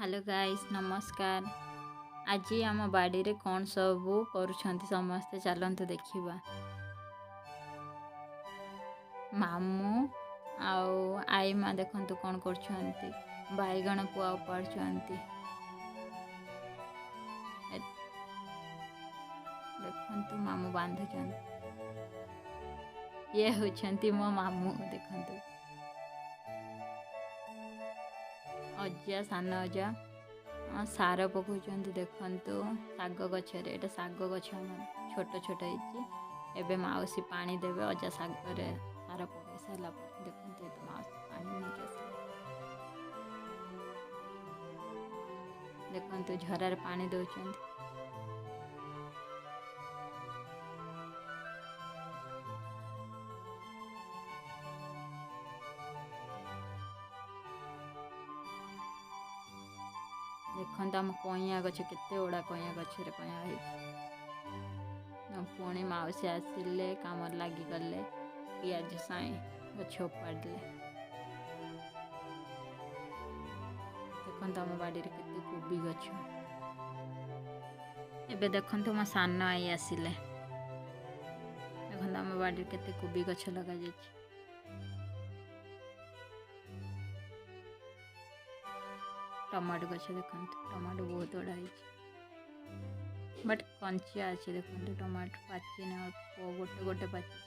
Hello guys नमस्कार। आज आम बाड़ी रे कौन सब करुछंती समस्ते चलते देखिबा। मामू आउ आई माँ देखंतु कौन करछंती बैगण पुआ उपाड़छंती। देखंतु मामू बांधुछंती। ये होछंती मो मामू देखंतु। अज्जा सान अज्जा सार पकाउछंती देखंतु शाग गछरे एटा शाग गछ छोट छोट ହେଇଛି। ଏବେ माउसी पानी देवे अज्जा शाग रे सार पकाई सारा देखंतु एटा माउसी पानी नेके आसे देखंतु झरार पानी दउछंती। देखंतु आम कइया गछ केते ओडा कइया गछरे कइया ହେଇଛି। पुणी माउसी आसिले काम लगी गले पियाज साई गछ उपाड़ले। देखंतु आम बाड़ी रे केते कोबी गछ। एबे देखंतु मो सान आई आसिले। देखंतु आम बाड़ी रे केते कोबी गछ लगा जायछि। टमाटो गछ देखंतु टमाटो बहुत बड़ा ହେଇଛି। बट कंचिया अच्छे देखते टमाटो पाची ने अल्प गोटे गोटे पाची।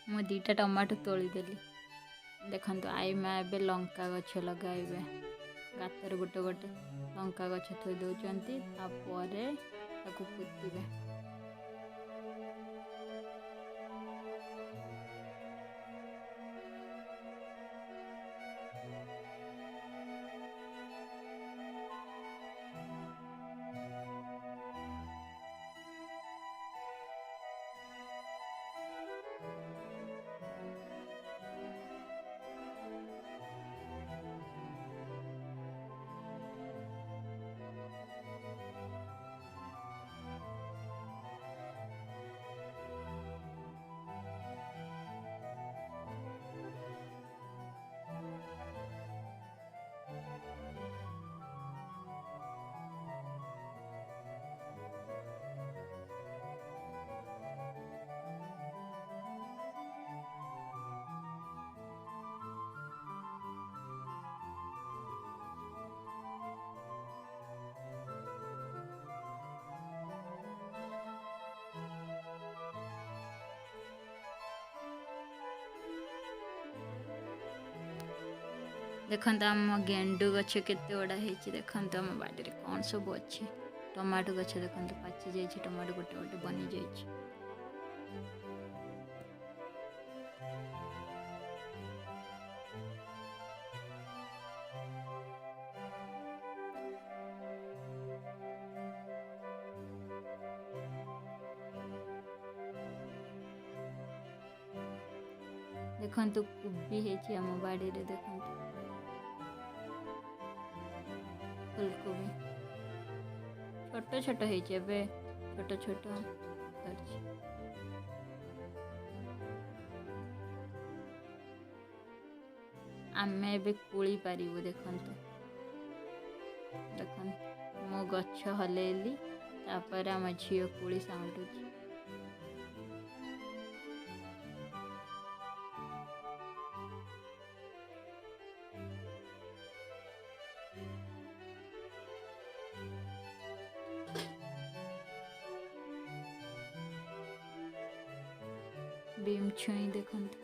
मु दीटा टमाटो तोड़ीदेली। देखंतु आई माँ एबे लंका गछ लगाइबे गातर गोटे गोटे लंका गछ थोई दउचंती तापरे ताकू पुतिबे। देखंतु आम गेंडू गछ केते बड़ा ହେଇଛି। देखंतु आम बाड़ी रे कौन सब अच्छी टमाटो गछ देखंतु पाची जायछि। टमाटो गोटे गोटे बनी जायछि। देखंतु कोबी ହେଇଛି आम बाड़ी रे देखंतु फूलकोबी छोट छोट ହେଇଛି एबे छोट छोट धरछि। आमे एबे कुली पारिबो देखंतु देखंतु मो गछ हलेली तापर आम झियो कुली साउंडुछि। बीम छुई देखंतु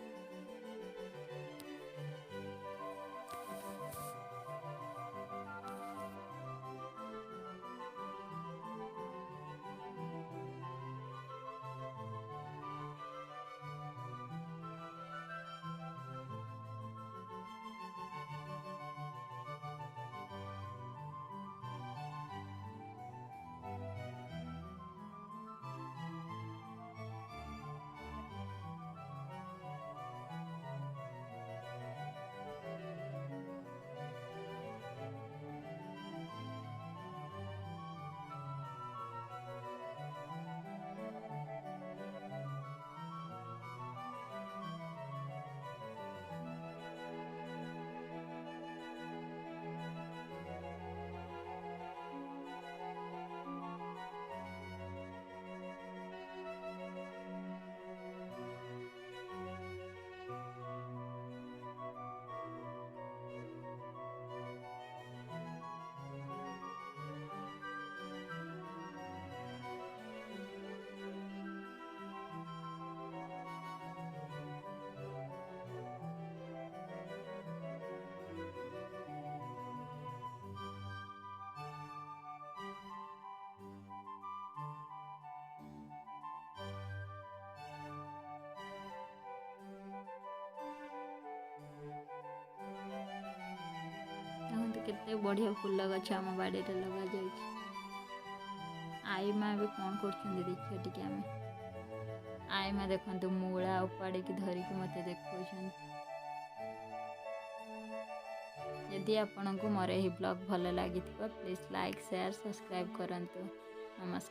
केते बढ़िया फूल गछ आम बाड़ी रे लगा जाइछि। आई माँ भी कौन कर देखिए टिके आम आई माँ देखते मूला उपाड़ी धरिकी मत देखा। यदि आपन को मोर यह ब्लॉग भल लगी प्लीज लाइक शेयर सब्सक्राइब करंतु। नमस्कार।